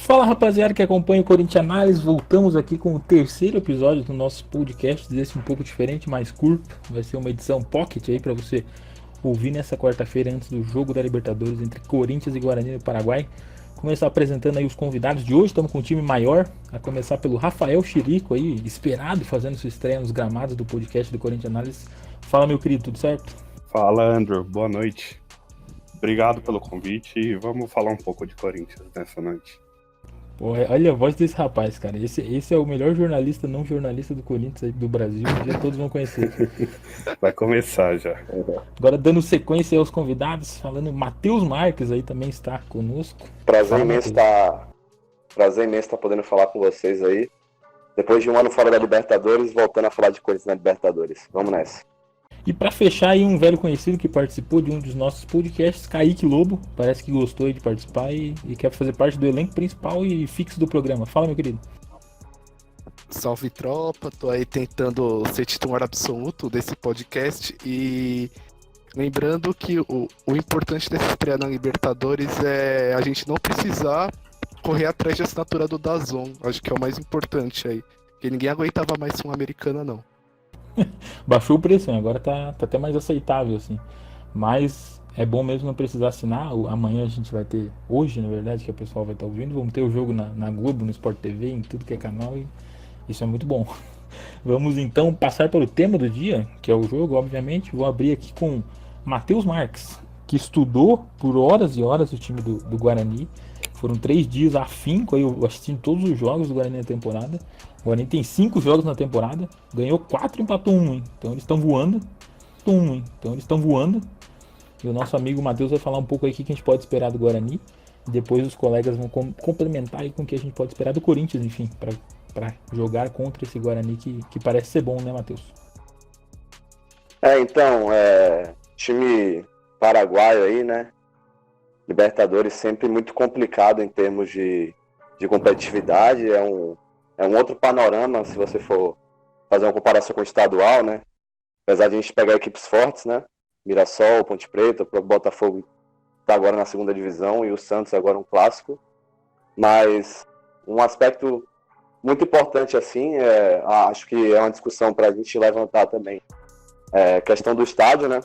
Fala rapaziada que acompanha o Corinthians Análise, voltamos aqui com o terceiro episódio do nosso podcast, desse um pouco diferente, mais curto, vai ser uma edição pocket aí para você ouvir nessa quarta-feira antes do jogo da Libertadores entre Corinthians e Guarani do Paraguai. Começar apresentando aí os convidados de hoje, estamos com um time maior, a começar pelo Rafael Chirico aí, esperado, fazendo sua estreia nos gramados do podcast do Corinthians Análise. Fala meu querido, tudo certo? Fala Andrew, boa noite. Obrigado pelo convite e vamos falar um pouco de Corinthians nessa noite. Pô, olha a voz desse rapaz, cara. Esse é o melhor jornalista, não jornalista do Corinthians aí do Brasil. Já todos vão conhecer. Vai começar já. Agora dando sequência aos convidados, falando, Matheus Marques aí também está conosco. Prazer imenso estar podendo falar com vocês aí. Depois de um ano fora da Libertadores, voltando a falar de Corinthians na Libertadores. Vamos nessa. E para fechar aí, um velho conhecido que participou de um dos nossos podcasts, Kaique Lobo, parece que gostou de participar e quer fazer parte do elenco principal e fixo do programa. Fala, meu querido. Salve tropa, tô aí tentando ser titular absoluto desse podcast e lembrando que o importante dessa estreia na Libertadores é a gente não precisar correr atrás de assinatura do DAZN, acho que é o mais importante aí, porque ninguém aguentava mais Sul-Americana não. Baixou o preço, né? Agora tá até mais aceitável, assim. Mas é bom mesmo não precisar assinar. Amanhã a gente vai ter, hoje na verdade, que o pessoal vai estar ouvindo, vamos ter o jogo na Globo, no Sport TV, em tudo que é canal, e isso é muito bom. Vamos então passar para o tema do dia, que é o jogo, obviamente. Vou abrir aqui com Matheus Marques, que estudou por horas e horas o time do Guarani. Foram 3 dias afinco, aí eu assistindo todos os jogos do Guarani na temporada. O Guarani tem 5 jogos na temporada, ganhou 4 e empatou 1, hein? Então eles estão voando. E o nosso amigo Matheus vai falar um pouco aí o que a gente pode esperar do Guarani. E depois os colegas vão complementar aí com o que a gente pode esperar do Corinthians, enfim, para jogar contra esse Guarani que parece ser bom, né, Matheus? Time paraguaio aí, né? Libertadores sempre muito complicado em termos de competitividade, é um outro panorama se você for fazer uma comparação com o estadual, né? Apesar de a gente pegar equipes fortes, né? Mirassol, Ponte Preta, o Botafogo está agora na segunda divisão e o Santos agora um clássico, mas um aspecto muito importante assim, acho que é uma discussão para a gente levantar também, a questão do estádio, né?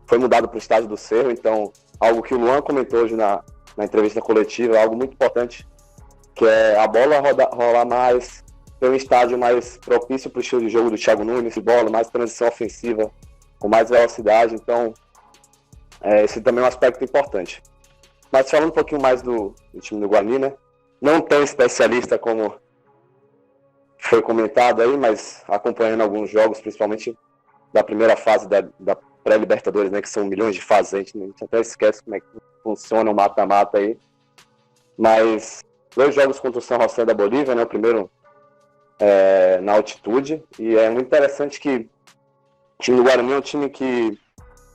Foi mudado para o estádio do Cerro, então algo que o Luan comentou hoje na entrevista coletiva, algo muito importante, que é a bola rolar mais, ter um estádio mais propício para o estilo de jogo do Thiago Nunes, de bola, mais transição ofensiva, com mais velocidade, então esse também é um aspecto importante. Mas falando um pouquinho mais do time do Guarani, né? Não tão especialista como foi comentado aí, mas acompanhando alguns jogos, principalmente da primeira fase da pré-Libertadores, né, que são milhões de fases, a gente até esquece como é que funciona o mata-mata aí. Mas 2 jogos contra o San José da Bolívia, né, o primeiro na altitude, e é muito interessante que o time do Guarani é um time que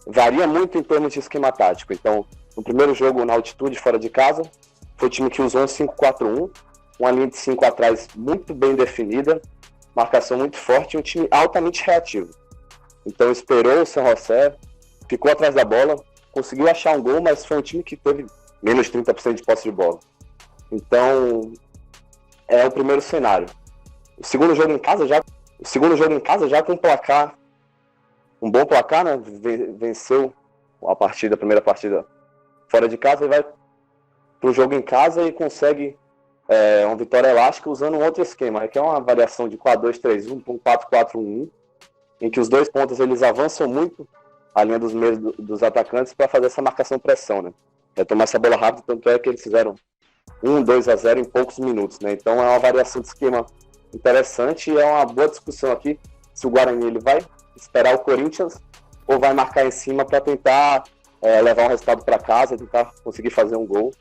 varia muito em termos de esquema tático. Então, no primeiro jogo na altitude, fora de casa, foi o time que usou um 5-4-1, uma linha de 5 atrás muito bem definida, marcação muito forte e um time altamente reativo. Então esperou o San José, ficou atrás da bola, conseguiu achar um gol, mas foi um time que teve menos de 30% de posse de bola. Então, é o primeiro cenário. O segundo jogo em casa já com um bom placar, né? Venceu a primeira partida fora de casa e vai para o jogo em casa e consegue uma vitória elástica usando um outro esquema, que é uma variação de 4-2-3-1 para um 4-4-1-1, em que os 2 pontas eles avançam muito a linha dos meios dos atacantes para fazer essa marcação-pressão, né? Tomar essa bola rápido, tanto é que eles fizeram 1-2-0 em poucos minutos, né? Então é uma variação de esquema interessante e é uma boa discussão aqui se o Guarani ele vai esperar o Corinthians ou vai marcar em cima para tentar levar um resultado para casa, tentar conseguir fazer um gol.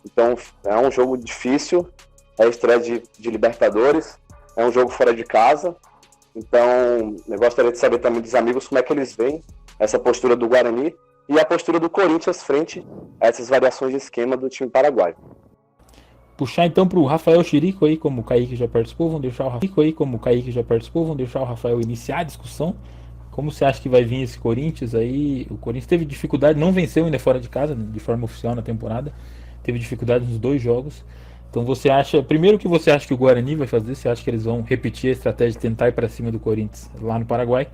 Então é um jogo difícil, é a estreia de Libertadores, é um jogo fora de casa. Então, eu gostaria de saber também dos amigos como é que eles veem essa postura do Guarani e a postura do Corinthians frente a essas variações de esquema do time paraguaio. Puxar então para o Rafael Chirico aí, como o Kaique já participou, vamos deixar o Rafael iniciar a discussão. Como você acha que vai vir esse Corinthians aí? O Corinthians teve dificuldade, não venceu ainda fora de casa, de forma oficial na temporada. teve dificuldade nos 2 jogos. Então você acha, primeiro que você acha que o Guarani vai fazer, você acha que eles vão repetir a estratégia de tentar ir para cima do Corinthians lá no Paraguai?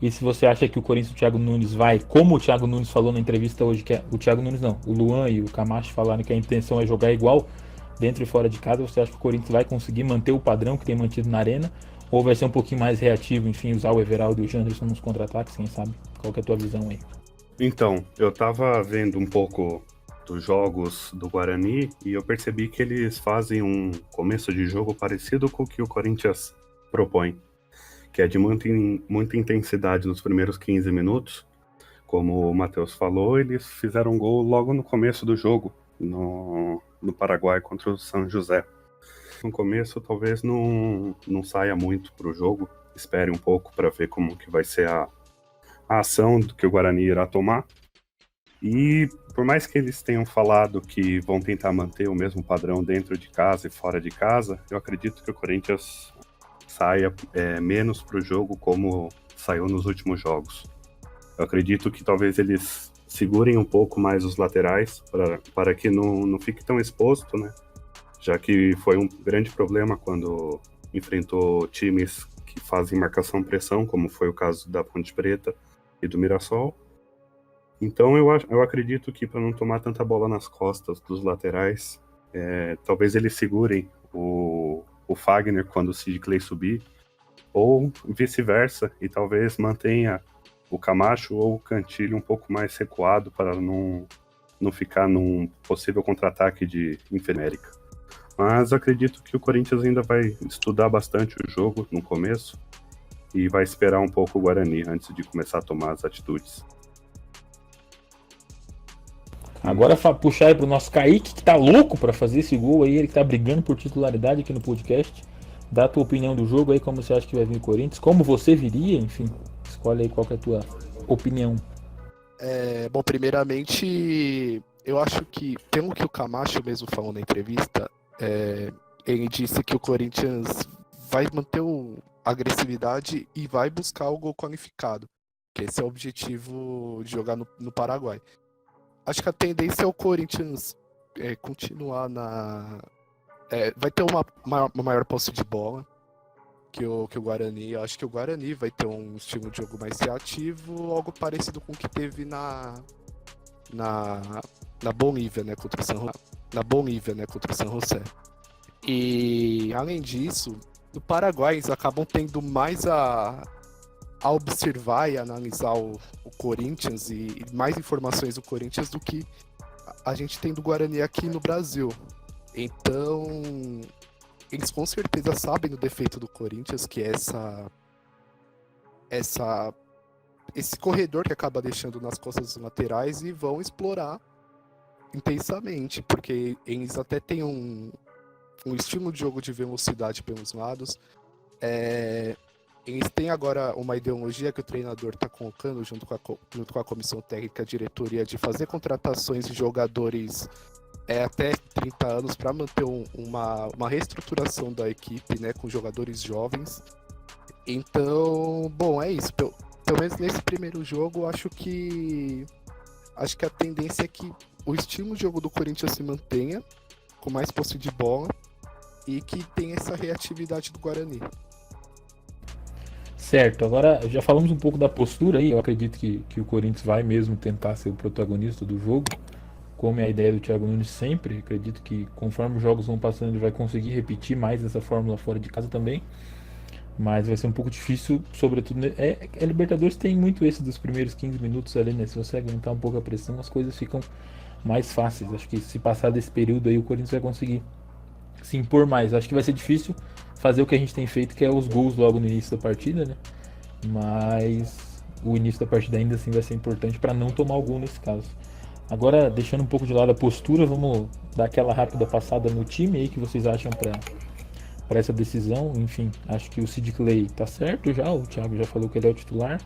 E se você acha que o Corinthians, o Thiago Nunes vai, como o Thiago Nunes falou na entrevista hoje, que o Thiago Nunes não, o Luan e o Camacho falaram que a intenção é jogar igual dentro e fora de casa, você acha que o Corinthians vai conseguir manter o padrão que tem mantido na arena? Ou vai ser um pouquinho mais reativo, enfim, usar o Everaldo e o Janderson nos contra-ataques, quem sabe? Qual que é a tua visão aí? Então, eu tava vendo um pouco dos jogos do Guarani e eu percebi que eles fazem um começo de jogo parecido com o que o Corinthians propõe, que é de muita intensidade nos primeiros 15 minutos. Como o Matheus falou, eles fizeram um gol logo no começo do jogo, no Paraguai contra o São José. No começo talvez não saia muito pro jogo, espere um pouco para ver como que vai ser a ação que o Guarani irá tomar. E por mais que eles tenham falado que vão tentar manter o mesmo padrão dentro de casa e fora de casa, eu acredito que o Corinthians saia menos pro jogo como saiu nos últimos jogos. Eu acredito que talvez eles segurem um pouco mais os laterais para que não fique tão exposto, né? Já que foi um grande problema quando enfrentou times que fazem marcação-pressão, como foi o caso da Ponte Preta e do Mirassol. Então eu acredito que para não tomar tanta bola nas costas dos laterais, talvez eles segurem o Fagner quando o Sid Clay subir, ou vice-versa, e talvez mantenha o Camacho ou o Cantilho um pouco mais recuado para não ficar num possível contra-ataque de Infernérica. Mas acredito que o Corinthians ainda vai estudar bastante o jogo no começo e vai esperar um pouco o Guarani antes de começar a tomar as atitudes. Agora puxar aí pro nosso Kaique, que tá louco pra fazer esse gol aí, ele que tá brigando por titularidade aqui no podcast. Dá a tua opinião do jogo aí, como você acha que vai vir o Corinthians, como você viria, enfim, escolhe aí qual que é a tua opinião. Bom, primeiramente, eu acho que, pelo que o Camacho mesmo falou na entrevista, ele disse que o Corinthians vai manter a agressividade e vai buscar o gol qualificado, que esse é o objetivo de jogar no Paraguai. Acho que a tendência é o Corinthians continuar vai ter uma maior posse de bola que o Guarani. Eu acho que o Guarani vai ter um estilo de jogo mais reativo, algo parecido com o que teve na Bolívia, né, contra o San José. E além disso, no Paraguai eles acabam tendo mais a observar e analisar o Corinthians e mais informações do Corinthians do que a gente tem do Guarani aqui no Brasil. Então, eles com certeza sabem do defeito do Corinthians, que é esse corredor que acaba deixando nas costas dos laterais, e vão explorar intensamente, porque eles até têm um estilo de jogo de velocidade pelos lados. Eles têm agora uma ideologia que o treinador está colocando junto com a comissão técnica, a diretoria, de fazer contratações de jogadores até 30 anos para manter uma reestruturação da equipe, né, com jogadores jovens. Então, bom, é isso. Pelo menos nesse primeiro jogo, acho que a tendência é que o estilo de jogo do Corinthians se mantenha, com mais posse de bola, e que tenha essa reatividade do Guarani. Certo, agora já falamos um pouco da postura aí, eu acredito que o Corinthians vai mesmo tentar ser o protagonista do jogo, como é a ideia do Thiago Nunes sempre. Acredito que conforme os jogos vão passando ele vai conseguir repetir mais essa fórmula fora de casa também, mas vai ser um pouco difícil, sobretudo, a Libertadores tem muito esse dos primeiros 15 minutos ali, né? Se você aguentar um pouco a pressão, as coisas ficam mais fáceis. Acho que se passar desse período aí o Corinthians vai conseguir se impor mais. Acho que vai ser difícil fazer o que a gente tem feito, que é os gols logo no início da partida, né? Mas o início da partida ainda assim vai ser importante para não tomar o gol nesse caso. Agora, deixando um pouco de lado a postura, vamos dar aquela rápida passada no time aí que vocês acham para essa decisão. Enfim, acho que o Sid Clay tá certo já, o Thiago já falou que ele é o titular.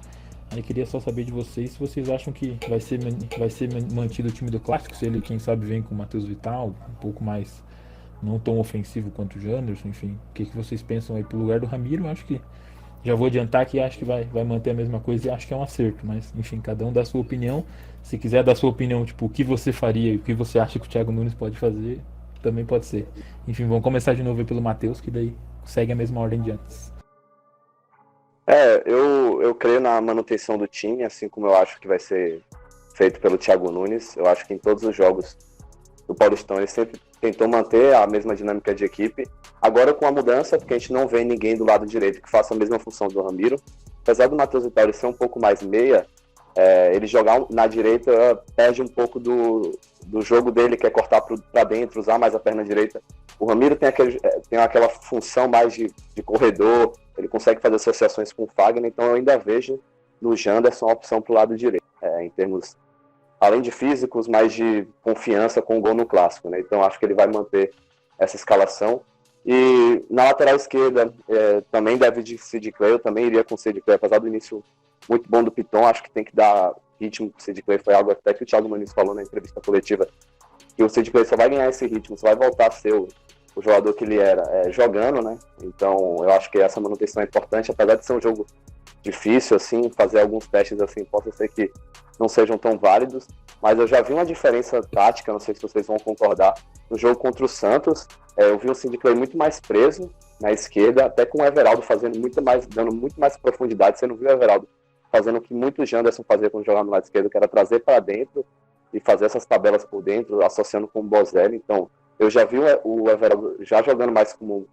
Aí queria só saber de vocês se vocês acham que vai ser mantido o time do Clássico, se ele, quem sabe, vem com o Matheus Vital, um pouco mais não tão ofensivo quanto o Janderson, enfim. O que vocês pensam aí pro lugar do Ramiro? Eu acho que Já vou adiantar que acho que vai manter a mesma coisa e acho que é um acerto, mas enfim, cada um dá a sua opinião. Se quiser dar a sua opinião, tipo, o que você faria e o que você acha que o Thiago Nunes pode fazer, também pode ser. Enfim, vamos começar de novo aí pelo Matheus, que daí segue a mesma ordem de antes. Eu creio na manutenção do time, assim como eu acho que vai ser feito pelo Thiago Nunes. Eu acho que em todos os jogos do Paulistão ele sempre tentou manter a mesma dinâmica de equipe. Agora com a mudança, porque a gente não vê ninguém do lado direito que faça a mesma função do Ramiro. Apesar do Matheus Vitória ser um pouco mais meia, ele jogar na direita perde um pouco do jogo dele, que é cortar para dentro, usar mais a perna direita. O Ramiro tem aquela função mais de corredor, ele consegue fazer associações com o Fagner, então eu ainda vejo no Janderson a opção para o lado direito, em termos, além de físicos, mais de confiança com o gol no clássico, né? Então acho que ele vai manter essa escalação. E na lateral esquerda também deve de Sid Clay, eu também iria com o Sid Clay, apesar do início muito bom do Piton, acho que tem que dar ritmo pro Sid Clay, foi algo até que o Thiago Nunes falou na entrevista coletiva, que o Sid Clay só vai ganhar esse ritmo, só vai voltar a ser o jogador que ele era jogando, né? Então eu acho que essa manutenção é importante, apesar de ser um jogo difícil, assim, fazer alguns testes assim, possa ser que não sejam tão válidos, mas eu já vi uma diferença tática, não sei se vocês vão concordar, no jogo contra o Santos, eu vi o Sid Clay muito mais preso na esquerda, até com o Everaldo dando muito mais profundidade. Você não viu o Everaldo fazendo o que muito o Janderson fazia quando jogava no lado esquerdo, que era trazer para dentro e fazer essas tabelas por dentro, associando com o Bozelli. Então, eu já vi o Everaldo já jogando mais como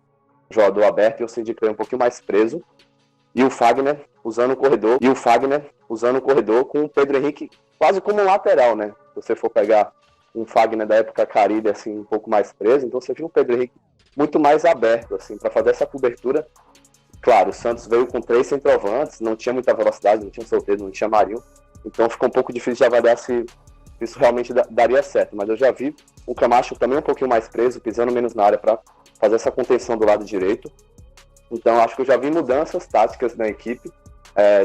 jogador aberto e o Sid Clay um pouquinho mais preso. E o Fagner usando o corredor com o Pedro Henrique quase como um lateral, né? Se você for pegar um Fagner da época Caribe, assim, um pouco mais preso, então você viu o Pedro Henrique muito mais aberto, assim, para fazer essa cobertura. Claro, o Santos veio com 3 centroavantes, não tinha muita velocidade, não tinha Solteiro, não tinha Marinho, então ficou um pouco difícil de avaliar se isso realmente daria certo, mas eu já vi o Camacho também um pouquinho mais preso, pisando menos na área para fazer essa contenção do lado direito. Então acho que eu já vi mudanças táticas na equipe,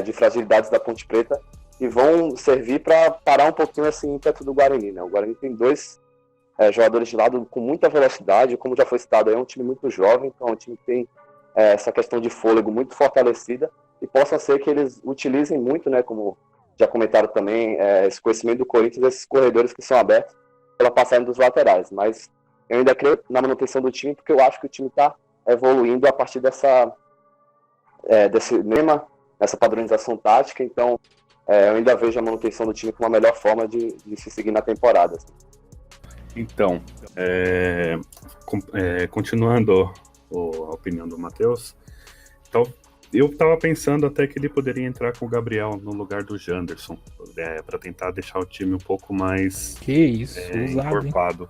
de fragilidades da Ponte Preta, e vão servir para parar um pouquinho esse ímpeto do Guarani, né? O Guarani tem 2 jogadores de lado com muita velocidade, como já foi citado, é um time muito jovem, então é um time que tem essa questão de fôlego muito fortalecida, e possa ser que eles utilizem muito, né, como já comentaram também, esse conhecimento do Corinthians, esses corredores que são abertos pela passagem dos laterais, mas eu ainda creio na manutenção do time, porque eu acho que o time está evoluindo a partir desse lema, essa padronização tática, então eu ainda vejo a manutenção do time como a melhor forma de se seguir na temporada. Então, continuando a opinião do Matheus, então, eu estava pensando até que ele poderia entrar com o Gabriel no lugar do Janderson, para tentar deixar o time um pouco mais encorpado.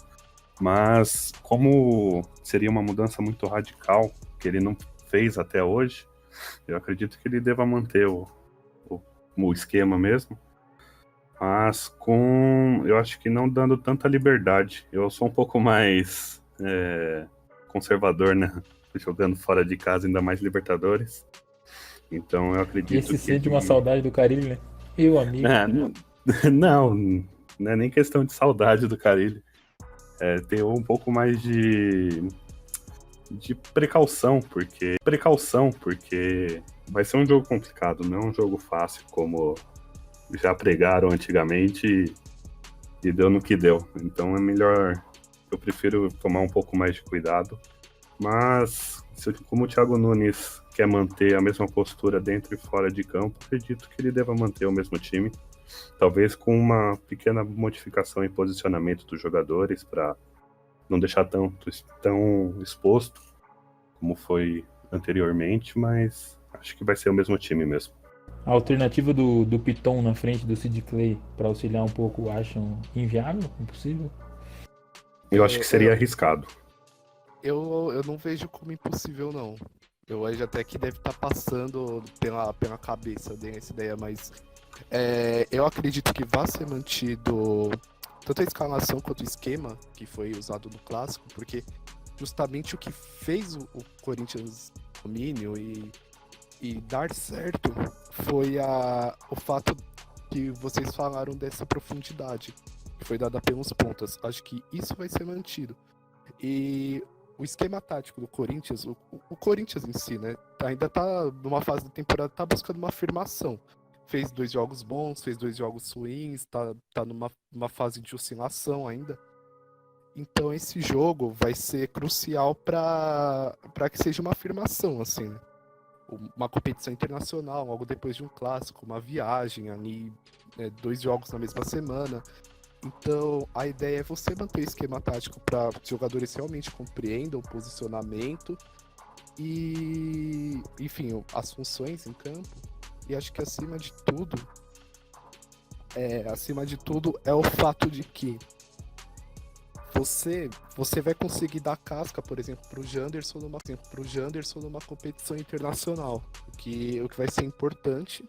Mas como seria uma mudança muito radical, que ele não fez até hoje, eu acredito que ele deva manter o esquema mesmo, mas eu acho que não dando tanta liberdade. Eu sou um pouco mais conservador, né? Jogando fora de casa, ainda mais Libertadores. Então eu acredito Esse sente uma saudade do Carille, né? Eu, amigo. Não é nem questão de saudade do Carille. Ter um pouco mais de precaução, porque vai ser um jogo complicado, não é um jogo fácil, como já pregaram antigamente e deu no que deu. Então é melhor, eu prefiro tomar um pouco mais de cuidado, mas como o Thiago Nunes quer manter a mesma postura dentro e fora de campo, acredito que ele deva manter o mesmo time, talvez com uma pequena modificação em posicionamento dos jogadores, para não deixar tão exposto como foi anteriormente, mas acho que vai ser o mesmo time mesmo. A alternativa do Piton na frente do Sid Clay para auxiliar um pouco, acham inviável? Impossível? Eu acho que seria arriscado. Eu não vejo como impossível, não. Eu acho até que deve estar passando pela cabeça dessa ideia, mas eu acredito que vai ser mantido tanto a escalação quanto o esquema que foi usado no Clássico, porque justamente o que fez o Corinthians domínio e dar certo foi o fato que vocês falaram dessa profundidade que foi dada pelos pontas. Acho que isso vai ser mantido. E o esquema tático do Corinthians, o Corinthians em si, né, ainda tá numa fase da temporada, tá buscando uma afirmação. Fez 2 jogos bons, fez 2 jogos ruins, tá numa fase de oscilação ainda. Então esse jogo vai ser crucial para que seja uma afirmação, assim, né? Uma competição internacional, logo depois de um clássico, uma viagem ali, 2 jogos na mesma semana. Então a ideia é você manter o esquema tático para os jogadores realmente compreendam o posicionamento e, enfim, as funções em campo. E acho que acima de tudo é o fato de que você vai conseguir dar casca, por exemplo, para o Janderson numa competição internacional, o que vai ser importante.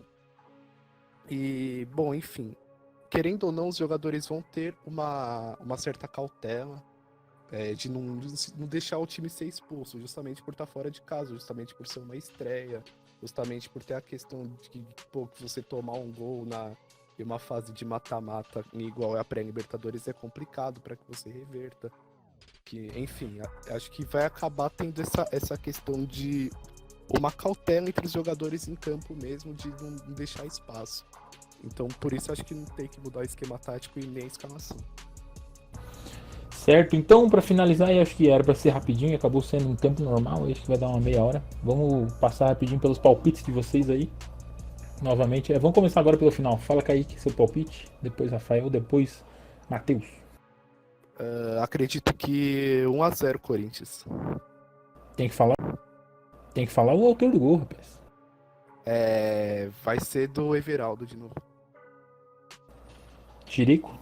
E, bom, enfim, querendo ou não, os jogadores vão ter uma certa cautela de não deixar o time ser expulso, justamente por estar fora de casa, justamente por ser uma estreia, justamente por ter a questão de que você tomar um gol em uma fase de mata-mata igual é a pré-Libertadores é complicado para que você reverta. Que, enfim, acho que vai acabar tendo essa questão de uma cautela entre os jogadores em campo mesmo, de não deixar espaço. Então, por isso, acho que não tem que mudar o esquema tático e nem a escalação. Certo, então para finalizar, eu acho que era para ser rapidinho e acabou sendo um tempo normal, acho que vai dar uma meia hora. Vamos passar rapidinho pelos palpites de vocês aí. Novamente, vamos começar agora pelo final. Fala, Kaique, seu palpite, depois Rafael, depois Matheus. Acredito que 1-0 Corinthians. Tem que falar o autor do gol, rapaz. Vai ser do Everaldo de novo. Chirico?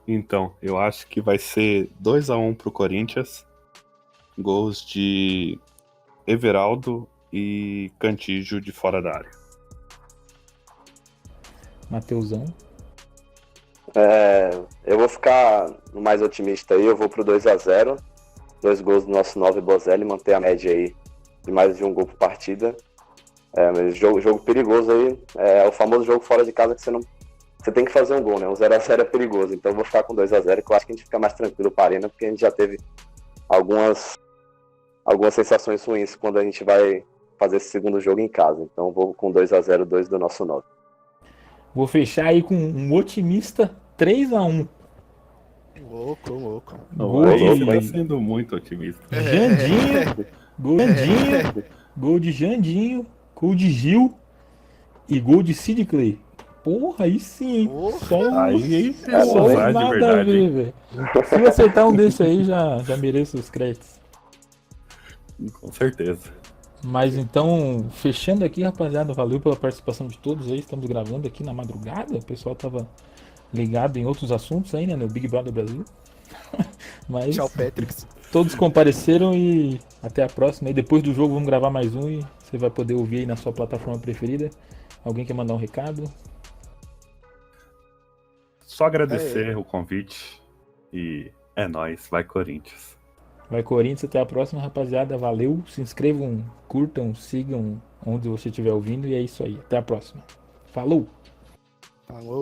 Então, eu acho que vai ser 2-1 pro Corinthians. Gols de Everaldo e Cantígio de fora da área. Mateusão? Eu vou ficar no mais otimista aí, eu vou pro 2-0. 2 gols do nosso 9 Bozelli, manter a média aí de mais de um gol por partida. Mas jogo perigoso aí, é o famoso jogo fora de casa que você tem que fazer um gol, né? O 0-0 é perigoso, então eu vou ficar com 2-0, que eu acho que a gente fica mais tranquilo para a Arena, porque a gente já teve algumas sensações ruins quando a gente vai fazer esse segundo jogo em casa. Então eu vou com 2-0, 2 do nosso 9. Vou fechar aí com um otimista 3-1. Louco. Gol Aí vai de sendo muito otimista. Jandinho, gol de Jandinho, gol de Gil e gol de Sid Clay. Porra, aí sim. Aí Só usar de nada a verdade, ver, hein? velho. Se eu acertar um desse aí, já mereço os créditos. Com certeza. Mas então, fechando aqui, rapaziada, valeu pela participação de todos aí. Estamos gravando aqui na madrugada. O pessoal tava ligado em outros assuntos aí, né? No Big Brother Brasil. Mas Tchau, Patrix. todos compareceram e até a próxima. E depois do jogo vamos gravar mais um e você vai poder ouvir aí na sua plataforma preferida. Alguém quer mandar um recado? Só agradecer o convite e é nóis, vai Corinthians. Vai Corinthians, até a próxima, rapaziada. Valeu, se inscrevam, curtam, sigam onde você estiver ouvindo e é isso aí. Até a próxima. Falou! Falou.